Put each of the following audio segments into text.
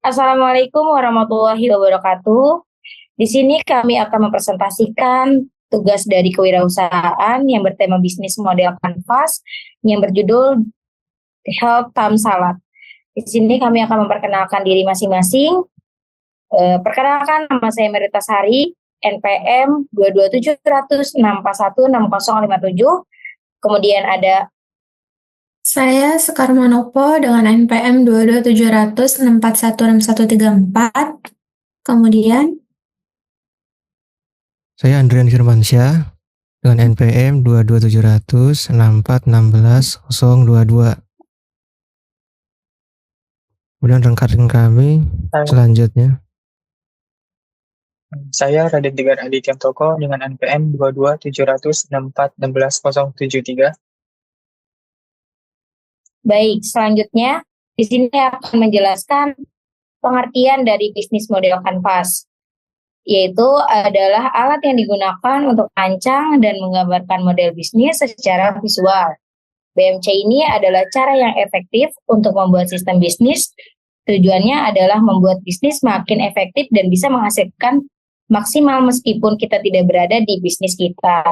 Assalamualaikum warahmatullahi wabarakatuh. Di sini kami akan mempresentasikan tugas dari kewirausahaan yang bertema bisnis model kanvas yang berjudul Help Tam Salat. Di sini kami akan memperkenalkan diri masing-masing. Perkenalkan, nama saya Merita Sari, NPM 2270064160057. Kemudian ada Saya Sekar Manopo dengan NPM 2270064161134. Kemudian Saya Andrian Firmansyah dengan NPM 2270064161022. Kemudian rekan kami selanjutnya. Saya Raden Tigar Aditya Toko dengan NPM 2270064161073. Baik, selanjutnya di sini akan menjelaskan pengertian dari bisnis model kanvas, yaitu adalah alat yang digunakan untuk merancang dan menggambarkan model bisnis secara visual. BMC ini adalah cara yang efektif untuk membuat sistem bisnis. Tujuannya adalah membuat bisnis makin efektif dan bisa menghasilkan maksimal meskipun kita tidak berada di bisnis kita.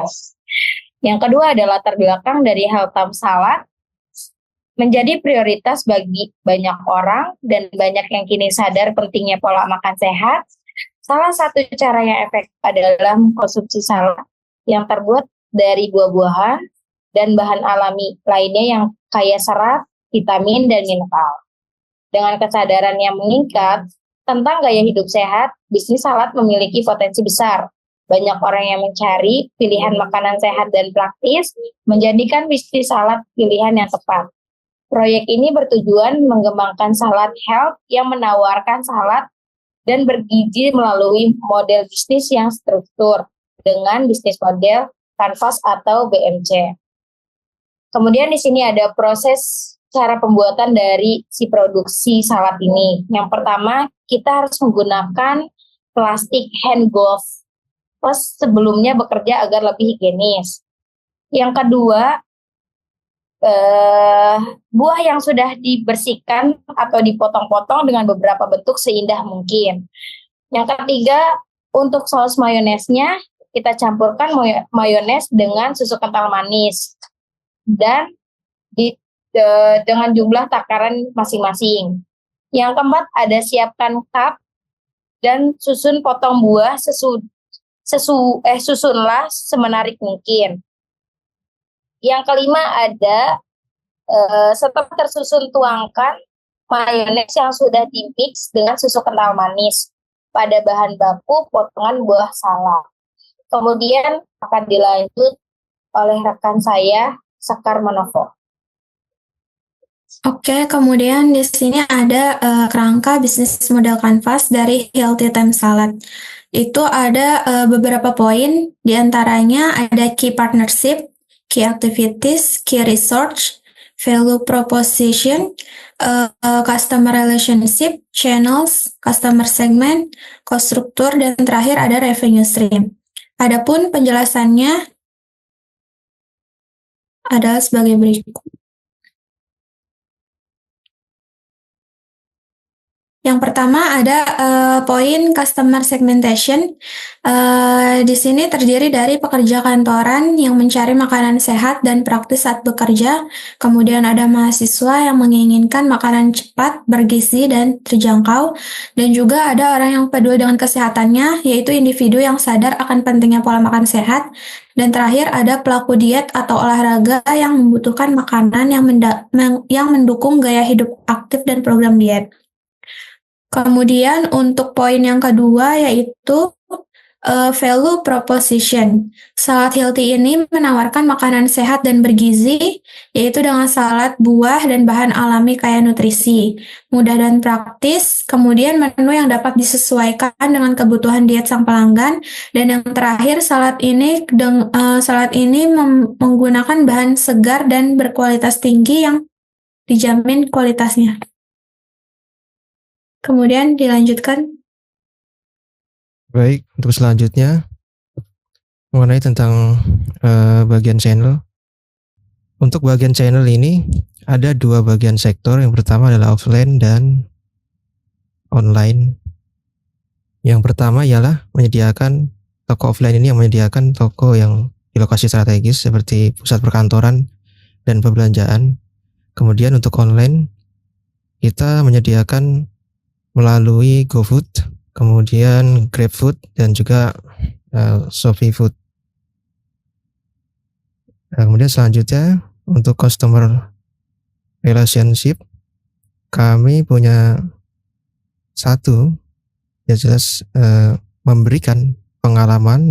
Yang kedua adalah latar belakang dari Help Tam Salat. Menjadi prioritas bagi banyak orang dan banyak yang kini sadar pentingnya pola makan sehat. Salah satu cara yang efektif adalah mengkonsumsi salad yang terbuat dari buah-buahan dan bahan alami lainnya yang kaya serat, vitamin, dan mineral. Dengan kesadaran yang meningkat tentang gaya hidup sehat, bisnis salad memiliki potensi besar. Banyak orang yang mencari pilihan makanan sehat dan praktis, menjadikan bisnis salad pilihan yang tepat. Proyek ini bertujuan mengembangkan salad health yang menawarkan salad dan bergizi melalui model bisnis yang struktur dengan bisnis model kanvas atau BMC. Kemudian di sini ada proses cara pembuatan dari si produksi salad ini. Yang pertama, kita harus menggunakan plastik hand glove sebelumnya bekerja agar lebih higienis. Yang kedua, buah yang sudah dibersihkan atau dipotong-potong dengan beberapa bentuk seindah mungkin. Yang ketiga, untuk saus mayonesnya kita campurkan mayones dengan susu kental manis dan dengan jumlah takaran masing-masing. Yang keempat, ada siapkan cup dan susun potong buah susunlah semenarik mungkin. Yang kelima ada setelah tersusun tuangkan mayones yang sudah dimix dengan susu kental manis pada bahan baku potongan buah salad. Kemudian akan dilanjut oleh rekan saya Sekar Manopo. Oke, kemudian di sini ada kerangka bisnis model kanvas dari Healthy Time Salad. Itu ada beberapa poin, diantaranya ada key partnership, key activities, key research, value proposition, customer relationship, channels, customer segment, cost structure, dan terakhir ada revenue stream. Adapun penjelasannya adalah sebagai berikut. Yang pertama ada poin customer segmentation. Di sini terdiri dari pekerja kantoran yang mencari makanan sehat dan praktis saat bekerja. Kemudian ada mahasiswa yang menginginkan makanan cepat, bergizi, dan terjangkau. Dan juga ada orang yang peduli dengan kesehatannya, yaitu individu yang sadar akan pentingnya pola makan sehat. Dan terakhir ada pelaku diet atau olahraga yang membutuhkan makanan yang mendukung gaya hidup aktif dan program diet. Kemudian untuk poin yang kedua yaitu value proposition. Salad healthy ini menawarkan makanan sehat dan bergizi, yaitu dengan salad, buah, dan bahan alami kaya nutrisi. Mudah dan praktis, kemudian menu yang dapat disesuaikan dengan kebutuhan diet sang pelanggan, dan yang terakhir salad ini menggunakan bahan segar dan berkualitas tinggi yang dijamin kualitasnya. Kemudian dilanjutkan. Baik, untuk selanjutnya mengenai tentang bagian channel. Untuk bagian channel ini ada dua bagian sektor. Yang pertama adalah offline dan online. Yang pertama ialah menyediakan toko offline ini yang menyediakan toko yang di lokasi strategis seperti pusat perkantoran dan perbelanjaan. Kemudian untuk online kita menyediakan melalui GoFood, kemudian GrabFood dan juga Shopee Food. Kemudian selanjutnya untuk customer relationship kami punya satu ya jelas memberikan pengalaman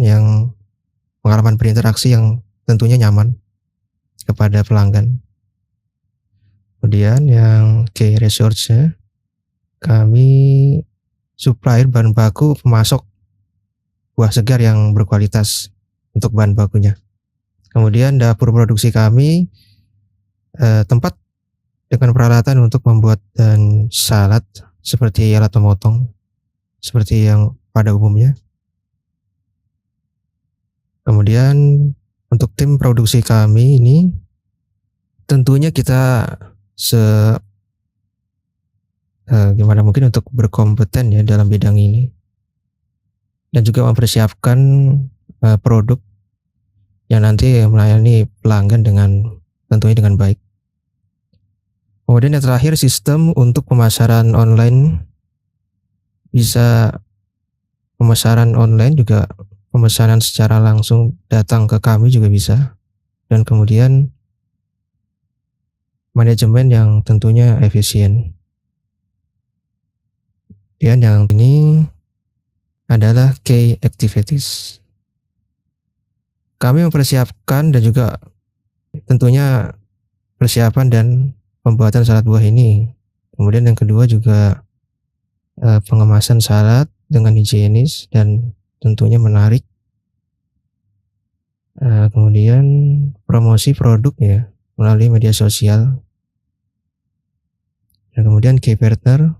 berinteraksi yang tentunya nyaman kepada pelanggan. Kemudian yang key resource-nya kami supplier bahan baku pemasok buah segar yang berkualitas untuk bahan bakunya. Kemudian dapur produksi kami tempat dengan peralatan untuk membuat dan salad seperti alat pemotong seperti yang pada umumnya. Kemudian untuk tim produksi kami ini tentunya kita gimana mungkin untuk berkompeten ya dalam bidang ini dan juga mempersiapkan produk yang nanti melayani pelanggan tentunya dengan baik. Kemudian yang terakhir sistem untuk pemasaran online, bisa pemasaran online juga pemesanan secara langsung datang ke kami juga bisa, dan kemudian manajemen yang tentunya efisien. Dan yang ini adalah key activities. Kami mempersiapkan dan juga tentunya persiapan dan pembuatan salad buah ini. Kemudian yang kedua juga pengemasan salad dengan higienis dan tentunya menarik. Kemudian promosi produk ya melalui media sosial. Dan kemudian key partner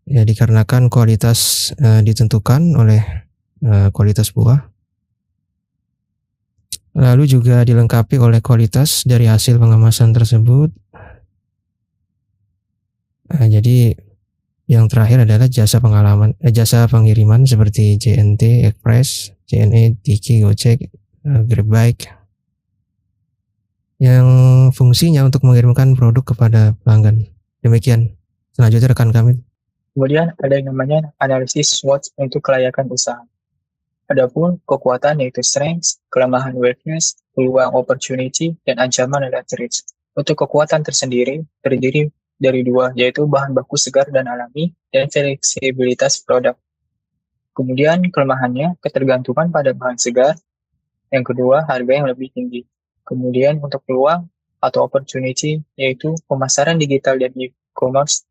ya dikarenakan kualitas ditentukan oleh kualitas buah. Lalu juga dilengkapi oleh kualitas dari hasil pengemasan tersebut. Jadi yang terakhir adalah jasa pengiriman seperti JNT, Express, JNE, Tiki, Gojek, Grabbike yang fungsinya untuk mengirimkan produk kepada pelanggan. Demikian. Selanjutnya rekan kami. Kemudian ada yang namanya analisis SWOT untuk kelayakan usaha. Adapun kekuatan yaitu strength, kelemahan weakness, peluang opportunity, dan ancaman adalah threats. Untuk kekuatan tersendiri terdiri dari dua, yaitu bahan baku segar dan alami, dan fleksibilitas produk. Kemudian kelemahannya ketergantungan pada bahan segar. Yang kedua, harga yang lebih tinggi. Kemudian untuk peluang atau opportunity yaitu pemasaran digital dan e-commerce.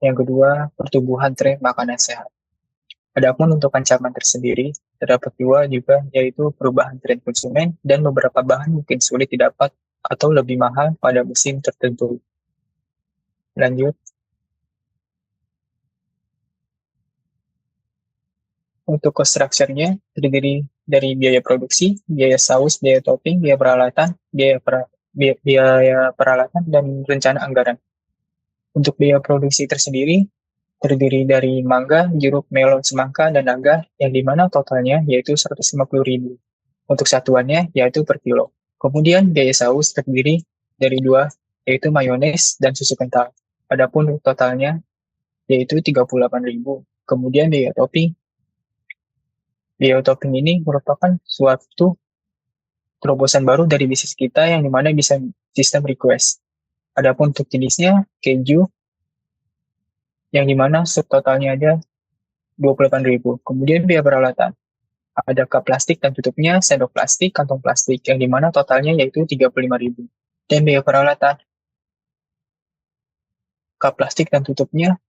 Yang kedua, pertumbuhan tren makanan sehat. Adapun untuk ancaman tersendiri, terdapat dua juga, yaitu perubahan tren konsumen dan beberapa bahan mungkin sulit didapat atau lebih mahal pada musim tertentu. Lanjut. Untuk cost structure-nya terdiri dari biaya produksi, biaya saus, biaya topping, biaya peralatan, dan rencana anggaran. Untuk biaya produksi tersendiri, terdiri dari mangga, jeruk, melon, semangka, dan naga, yang dimana totalnya yaitu 150.000. Untuk satuannya yaitu per kilo. Kemudian biaya saus terdiri dari dua, yaitu mayones dan susu kental. Adapun totalnya yaitu 38.000. Kemudian biaya topping. Biaya topping ini merupakan suatu terobosan baru dari bisnis kita yang dimana bisa sistem request. Adapun untuk jenisnya keju, yang dimana subtotalnya ada 28.000. Kemudian biaya peralatan. Ada cup plastik dan tutupnya, sendok plastik, kantong plastik, yang dimana totalnya yaitu 35.000. Dan biaya peralatan. Cup plastik dan tutupnya,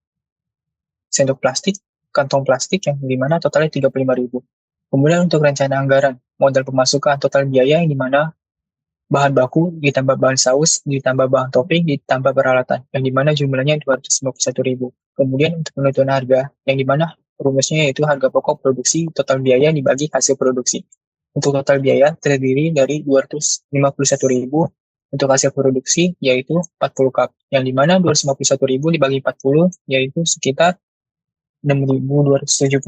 sendok plastik, kantong plastik, yang dimana totalnya 35.000. Kemudian untuk rencana anggaran, modal pemasukan total biaya yang dimana bahan baku ditambah bahan saus, ditambah bahan topping, ditambah peralatan, yang dimana jumlahnya 251.000. Kemudian untuk penentuan harga, yang dimana rumusnya yaitu harga pokok produksi total biaya dibagi hasil produksi. Untuk total biaya terdiri dari 251.000 Untuk hasil produksi yaitu 40 cup, yang dimana 251.000 dibagi 40 yaitu sekitar 6.275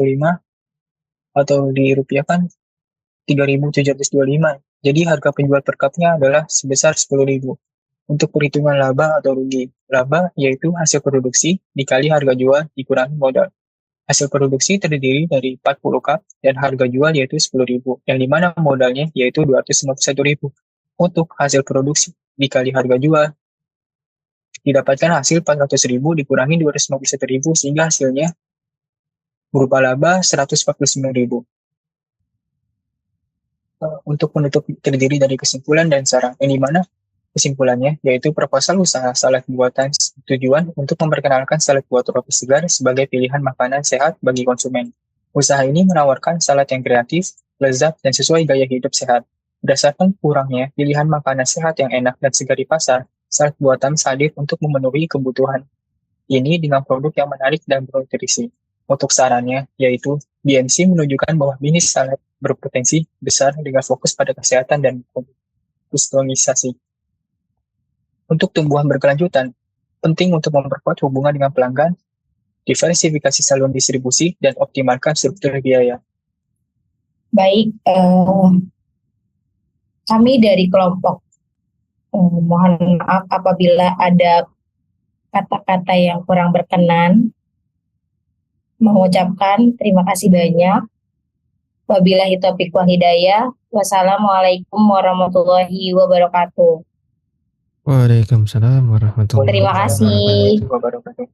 atau dirupiahkan 3.725. Jadi harga penjual per cupnya adalah sebesar 10.000. Untuk perhitungan laba atau rugi, laba yaitu hasil produksi dikali harga jual dikurangi modal. Hasil produksi terdiri dari 40 cup dan harga jual yaitu 10.000, yang dimana modalnya yaitu 251.000. Untuk hasil produksi dikali harga jual, didapatkan hasil 400.000 dikurangi 251.000 sehingga hasilnya berupa laba 149.000. Untuk penutup terdiri dari kesimpulan dan saran, yang dimana kesimpulannya yaitu proposal usaha salad buatan tujuan untuk memperkenalkan salad buat roti segar sebagai pilihan makanan sehat bagi konsumen. Usaha ini menawarkan salad yang kreatif, lezat, dan sesuai gaya hidup sehat. Berdasarkan kurangnya pilihan makanan sehat yang enak dan segar di pasar, salad buatan hadir untuk memenuhi kebutuhan ini dengan produk yang menarik dan bernutrisi. Untuk sarannya, yaitu BMC menunjukkan bahwa bisnis salad berpotensi besar dengan fokus pada kesehatan dan kustomisasi. Untuk tumbuhan berkelanjutan, penting untuk memperkuat hubungan dengan pelanggan, diversifikasi saluran distribusi, dan optimalkan struktur biaya. Baik, kami dari kelompok mohon maaf apabila ada kata-kata yang kurang berkenan. Mengucapkan terima kasih banyak. Wabillahi taufiq wal hidayah. Wassalamualaikum warahmatullahi wabarakatuh. Waalaikumsalam warahmatullahi Terima kasih. wabarakatuh.